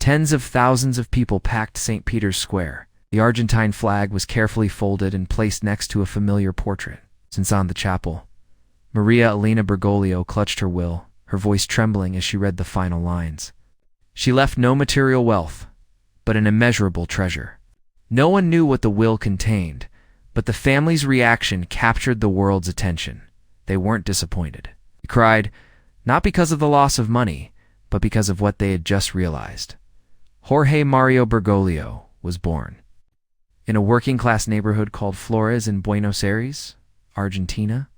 Tens of thousands of people packed St. Peter's Square. The Argentine flag was carefully folded and placed next to a familiar portrait. Since on the chapel, Maria Elena Bergoglio clutched her will, her voice trembling as she read the final lines. She left no material wealth, but an immeasurable treasure. No one knew what the will contained, but the family's reaction captured the world's attention. They weren't disappointed. They cried, not because of the loss of money, but because of what they had just realized. Jorge Mario Bergoglio was born in a working-class neighborhood called Flores in Buenos Aires, Argentina.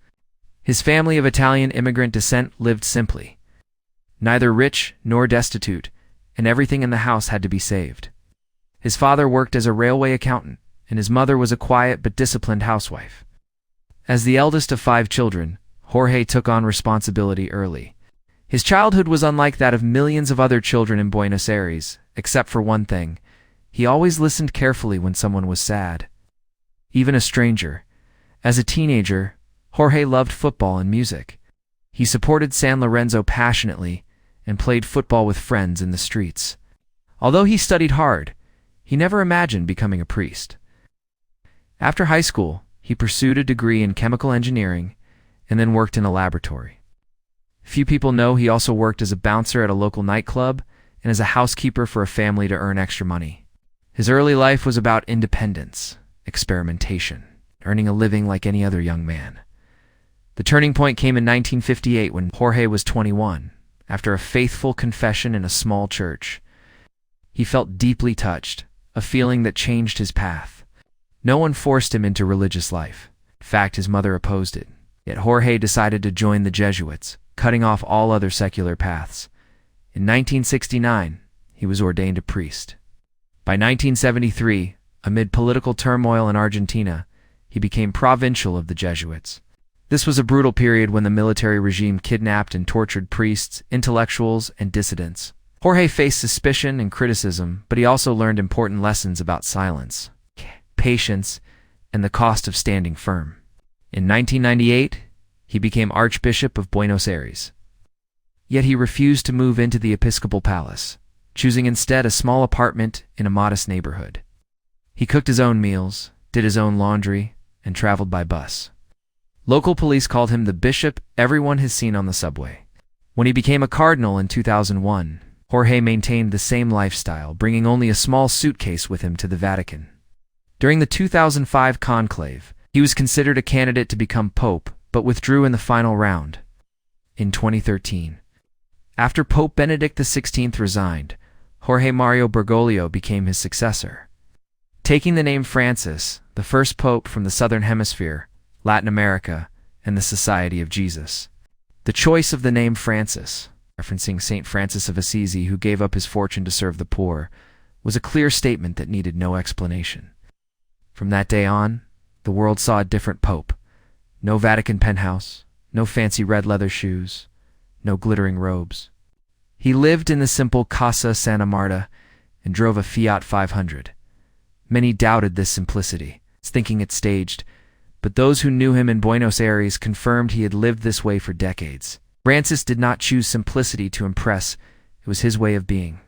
His family of Italian immigrant descent lived simply, neither rich nor destitute, and everything in the house had to be saved. His father worked as a railway accountant, and his mother was a quiet but disciplined housewife. As the eldest of 5 children, Jorge took on responsibility early. His childhood was unlike that of millions of other children in Buenos Aires, except for one thing: he always listened carefully when someone was sad, even a stranger. As a teenager, Jorge loved football and music. He supported San Lorenzo passionately and played football with friends in the streets. Although he studied hard, he never imagined becoming a priest. After high school, he pursued a degree in chemical engineering and then worked in a laboratory. Few people know he also worked as a bouncer at a local nightclub and as a housekeeper for a family to earn extra money. His early life was about independence, experimentation, earning a living like any other young man. The turning point came in 1958 when Jorge was 21. After a faithful confession in a small church, he felt deeply touched, a feeling that changed his path. No one forced him into religious life. In fact, his mother opposed it. Yet Jorge decided to join the Jesuits, cutting off all other secular paths. In 1969, he was ordained a priest. By 1973, amid political turmoil in Argentina, he became provincial of the Jesuits. This was a brutal period when the military regime kidnapped and tortured priests, intellectuals, and dissidents. Jorge faced suspicion and criticism, but he also learned important lessons about silence, patience, and the cost of standing firm. In 1998, he became Archbishop of Buenos Aires. Yet he refused to move into the episcopal palace, choosing instead a small apartment in a modest neighborhood. He cooked his own meals, did his own laundry, and traveled by bus. Local police called him the bishop everyone has seen on the subway. When he became a cardinal in 2001, Jorge maintained the same lifestyle, bringing only a small suitcase with him to the Vatican. During the 2005 conclave, he was considered a candidate to become pope, but withdrew in the final round. In 2013, after Pope Benedict XVI resigned, Jorge Mario Bergoglio became his successor. Taking the name Francis, the first pope from the Southern Hemisphere, Latin America, and the Society of Jesus. The choice of the name Francis, referencing St. Francis of Assisi who gave up his fortune to serve the poor, was a clear statement that needed no explanation. From that day on, the world saw a different pope. No Vatican penthouse, no fancy red leather shoes, no glittering robes. He lived in the simple Casa Santa Marta and drove a Fiat 500. Many doubted this simplicity, thinking it staged, but those who knew him in Buenos Aires confirmed he had lived this way for decades. Francis did not choose simplicity to impress, it was his way of being.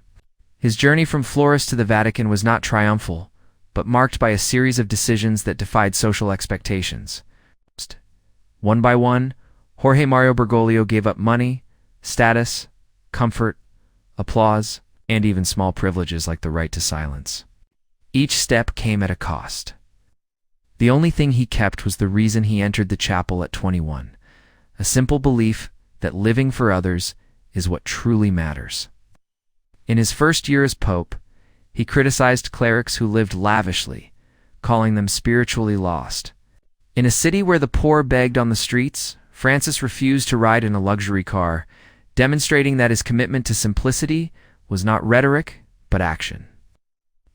His journey from Flores to the Vatican was not triumphal, but marked by a series of decisions that defied social expectations. One by one, Jorge Mario Bergoglio gave up money, status, comfort, applause, and even small privileges like the right to silence. Each step came at a cost. The only thing he kept was the reason he entered the chapel at 21, a simple belief that living for others is what truly matters. In his first year as pope, he criticized clerics who lived lavishly, calling them spiritually lost. In a city where the poor begged on the streets, Francis refused to ride in a luxury car, demonstrating that his commitment to simplicity was not rhetoric, but action.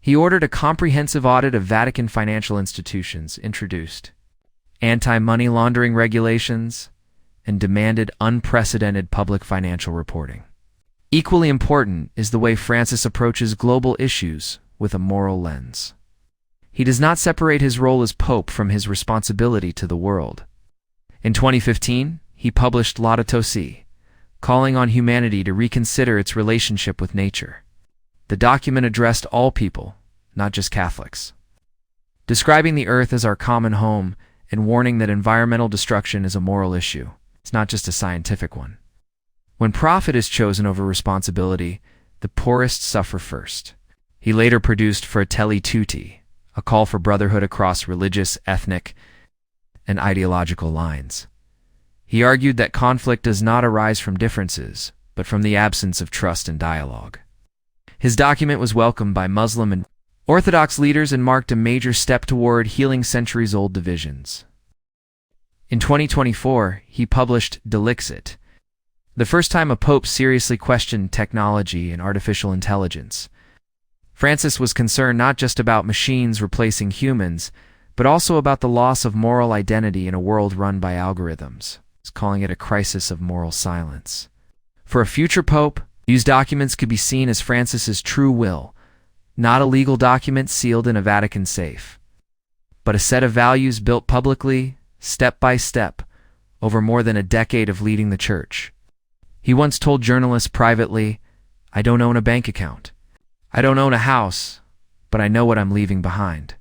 He ordered a comprehensive audit of Vatican financial institutions, introduced anti-money laundering regulations, and demanded unprecedented public financial reporting. Equally important is the way Francis approaches global issues with a moral lens. He does not separate his role as pope from his responsibility to the world. In 2015, he published Laudato Si, calling on humanity to reconsider its relationship with nature. The document addressed all people, not just Catholics, describing the earth as our common home and warning that environmental destruction is a moral issue. It's not just a scientific one. When profit is chosen over responsibility, the poorest suffer first. He later produced Fratelli Tutti, a call for brotherhood across religious, ethnic, and ideological lines. He argued that conflict does not arise from differences, but from the absence of trust and dialogue. His document was welcomed by Muslim and Orthodox leaders and marked a major step toward healing centuries-old divisions. In 2024, he published Delixit, the first time a pope seriously questioned technology and artificial intelligence. Francis was concerned not just about machines replacing humans, but also about the loss of moral identity in a world run by algorithms. He's calling it a crisis of moral silence. For a future pope, these documents could be seen as Francis's true will, not a legal document sealed in a Vatican safe, but a set of values built publicly, step by step, over more than a decade of leading the Church. He once told journalists privately, "I don't own a bank account. I don't own a house, but I know what I'm leaving behind."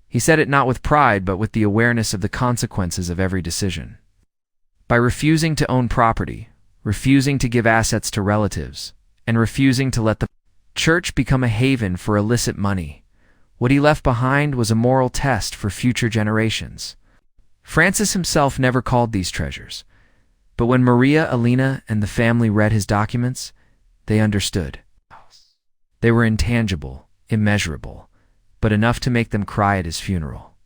He said it not with pride, but with the awareness of the consequences of every decision. By refusing to own property, refusing to give assets to relatives, and refusing to let the Church become a haven for illicit money, what he left behind was a moral test for future generations. Francis himself never called these treasures, but when Maria Elena and the family read his documents, they understood. They were intangible, immeasurable, but enough to make them cry at his funeral.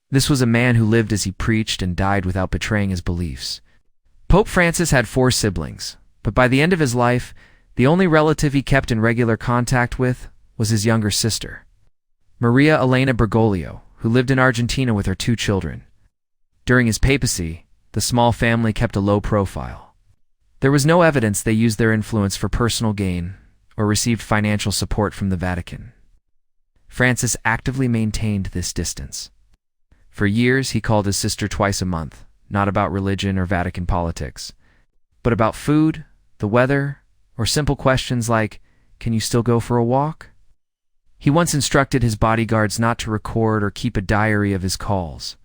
This was a man who lived as he preached and died without betraying his beliefs. Pope Francis had 4 siblings, but by the end of his life, the only relative he kept in regular contact with was his younger sister, Maria Elena Bergoglio, who lived in Argentina with her 2 children. During his papacy, the small family kept a low profile. There was no evidence they used their influence for personal gain or received financial support from the Vatican. Francis actively maintained this distance. For years, he called his sister twice a month, not about religion or Vatican politics, but about food, the weather, or simple questions like, "Can you still go for a walk?" He once instructed his bodyguards not to record or keep a diary of his calls,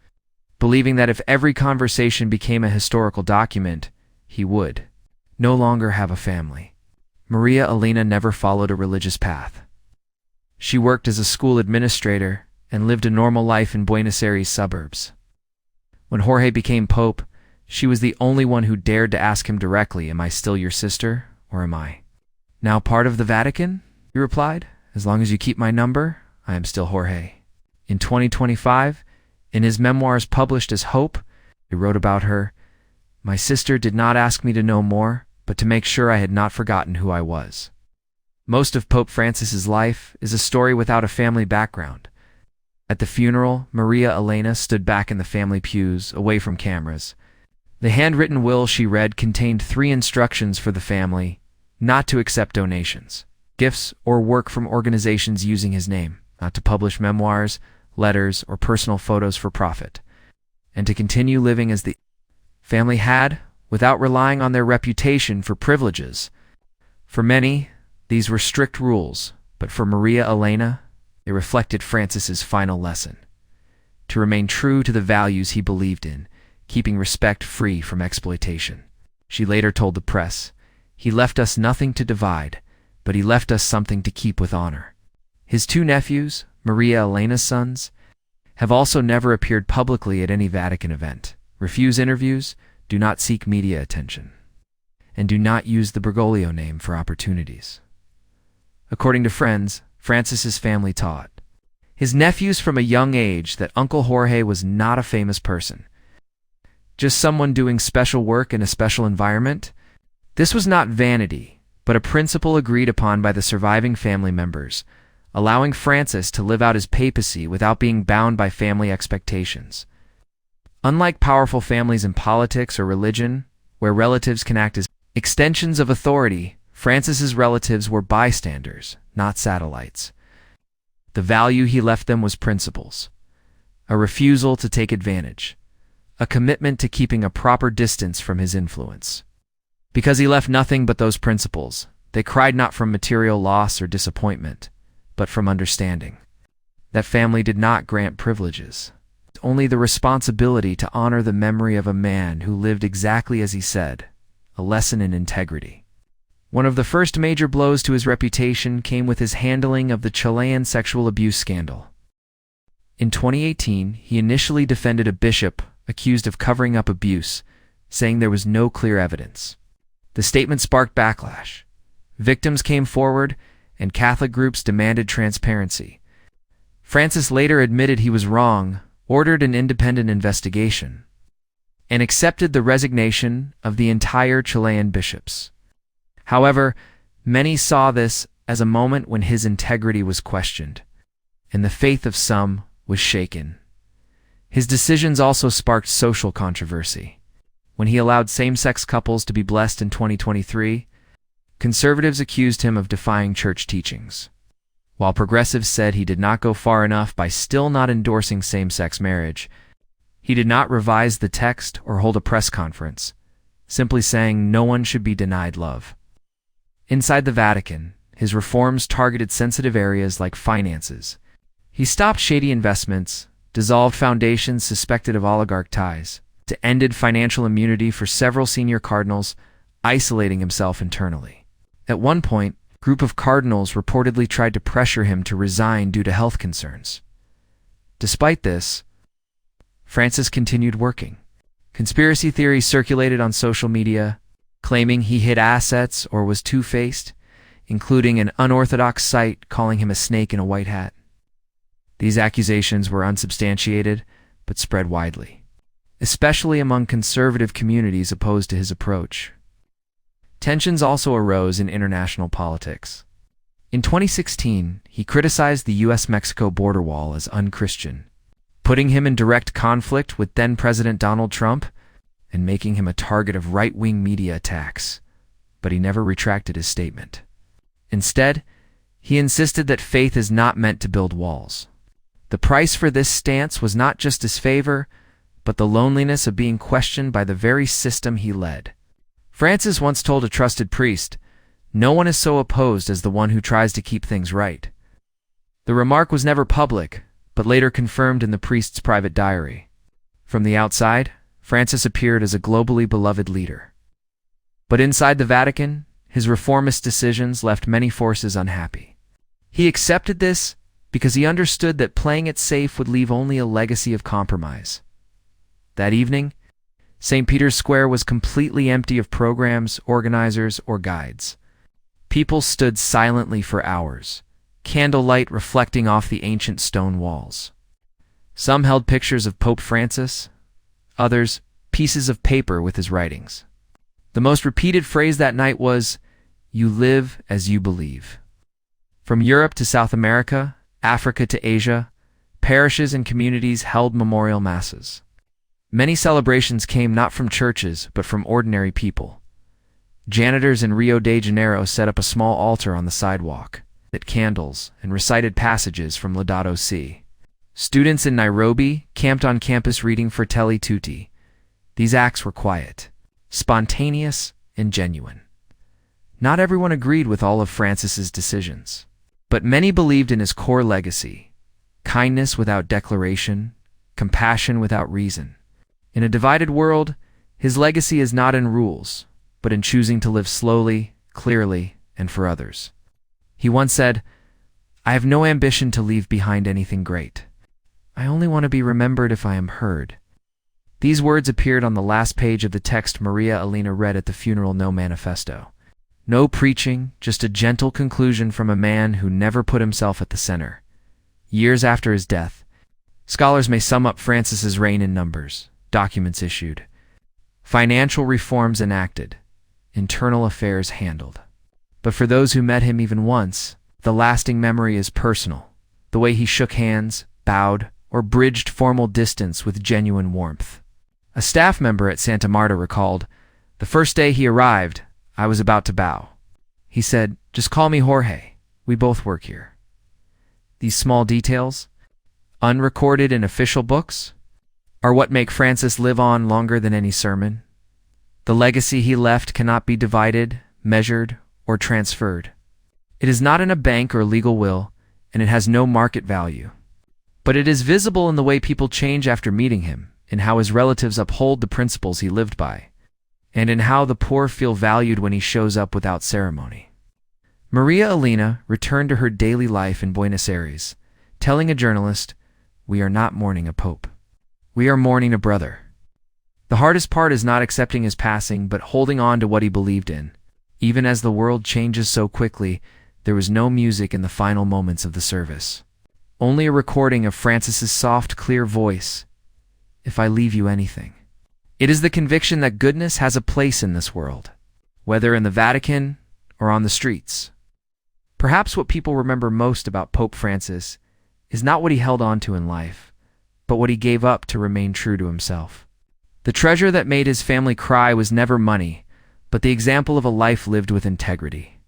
believing that if every conversation became a historical document, he would no longer have a family. Maria Elena never followed a religious path. She worked as a school administrator and lived a normal life in Buenos Aires suburbs. When Jorge became pope, she was the only one who dared to ask him directly, "Am I still your sister, or am I now part of the Vatican?" He replied, "As long as you keep my number, I am still Jorge." In 2025, in his memoirs published as Hope, he wrote about her, "My sister did not ask me to know more, but to make sure I had not forgotten who I was." Most of Pope Francis's life is a story without a family background. At the funeral, Maria Elena stood back in the family pews, away from cameras. The handwritten will she read contained 3 instructions for the family: not to accept donations, gifts, or work from organizations using his name, not to publish memoirs, letters, or personal photos for profit, and to continue living as the family had, without relying on their reputation for privileges. For many, these were strict rules, but for Maria Elena, they reflected Francis's final lesson: to remain true to the values he believed in, keeping respect free from exploitation. She later told the press, "He left us nothing to divide, but he left us something to keep with honor." His 2 nephews, Maria Elena's sons, have also never appeared publicly at any Vatican event, refuse interviews, do not seek media attention, and do not use the Bergoglio name for opportunities. According to friends, Francis's family taught his nephews from a young age that Uncle Jorge was not a famous person, just someone doing special work in a special environment. This was not vanity, but a principle agreed upon by the surviving family members, allowing Francis to live out his papacy without being bound by family expectations. Unlike powerful families in politics or religion, where relatives can act as extensions of authority, Francis's relatives were bystanders, not satellites. The value he left them was principles: a refusal to take advantage, a commitment to keeping a proper distance from his influence. Because he left nothing but those principles, They cried not from material loss or disappointment, but from understanding. That family did not grant privileges, only the responsibility to honor the memory of a man who lived exactly as he said, a lesson in integrity. One of the first major blows to his reputation came with his handling of the Chilean sexual abuse scandal. In 2018, he initially defended a bishop accused of covering up abuse, saying there was no clear evidence. The statement sparked backlash. Victims came forward, and Catholic groups demanded transparency. Francis later admitted he was wrong, ordered an independent investigation, and accepted the resignation of the entire Chilean bishops. However, many saw this as a moment when his integrity was questioned, and the faith of some was shaken. His decisions also sparked social controversy. When he allowed same-sex couples to be blessed in 2023, conservatives accused him of defying church teachings, while progressives said he did not go far enough by still not endorsing same-sex marriage. He did not revise the text or hold a press conference, simply saying no one should be denied love. Inside the Vatican, his reforms targeted sensitive areas like finances. He stopped shady investments, dissolved foundations suspected of oligarch ties, ended financial immunity for several senior cardinals, isolating himself internally. At one point, a group of cardinals reportedly tried to pressure him to resign due to health concerns. Despite this, Francis continued working. Conspiracy theories circulated on social media, claiming he hid assets or was two-faced, including an unorthodox site calling him a snake in a white hat. These accusations were unsubstantiated, but spread widely, especially among conservative communities opposed to his approach. Tensions also arose in international politics. In 2016, he criticized the U.S.-Mexico border wall as un-Christian, putting him in direct conflict with then-President Donald Trump and making him a target of right-wing media attacks, but he never retracted his statement. Instead, he insisted that faith is not meant to build walls. The price for this stance was not just his favor, but the loneliness of being questioned by the very system he led. Francis once told a trusted priest, "No one is so opposed as the one who tries to keep things right." The remark was never public, but later confirmed in the priest's private diary. From the outside, Francis appeared as a globally beloved leader. But inside the Vatican, his reformist decisions left many forces unhappy. He accepted this because he understood that playing it safe would leave only a legacy of compromise. That evening, St. Peter's Square was completely empty of programs, organizers, or guides. People stood silently for hours, candlelight reflecting off the ancient stone walls. Some held pictures of Pope Francis, others pieces of paper with his writings. The most repeated phrase that night was, "You live as you believe." From Europe to South America, Africa to Asia, parishes and communities held memorial masses. Many celebrations came not from churches, but from ordinary people. Janitors in Rio de Janeiro set up a small altar on the sidewalk, lit candles, and recited passages from Laudato Si. Students in Nairobi camped on campus reading Fratelli Tutti. These acts were quiet, spontaneous, and genuine. Not everyone agreed with all of Francis's decisions, but many believed in his core legacy: kindness without declaration, compassion without reason. In a divided world, his legacy is not in rules, but in choosing to live slowly, clearly, and for others. He once said, "I have no ambition to leave behind anything great. I only want to be remembered if I am heard." These words appeared on the last page of the text Maria Elena read at the funeral manifesto. No preaching, just a gentle conclusion from a man who never put himself at the center. Years after his death, scholars may sum up Francis's reign in numbers: documents issued, financial reforms enacted, internal affairs handled. But for those who met him even once, the lasting memory is personal: the way he shook hands, bowed, or bridged formal distance with genuine warmth. A staff member at Santa Marta recalled, "The first day he arrived, I was about to bow. He said, 'Just call me Jorge. We both work here.'" These small details, unrecorded in official books, are what make Francis live on longer than any sermon. The legacy he left cannot be divided, measured, or transferred. It is not in a bank or legal will, and it has no market value. But it is visible in the way people change after meeting him, in how his relatives uphold the principles he lived by, and in how the poor feel valued when he shows up without ceremony. Maria Elena returned to her daily life in Buenos Aires, telling a journalist, "We are not mourning a pope. We are mourning a brother." The hardest part is not accepting his passing, but holding on to what he believed in. Even as the world changes so quickly, there was no music in the final moments of the service. Only a recording of Francis's soft, clear voice, "If I leave you anything." It is the conviction that goodness has a place in this world, whether in the Vatican or on the streets. Perhaps what people remember most about Pope Francis is not what he held on to in life, but what he gave up to remain true to himself. The treasure that made his family cry was never money, but the example of a life lived with integrity,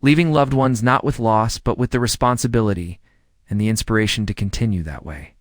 leaving loved ones not with loss, but with the responsibility and the inspiration to continue that way.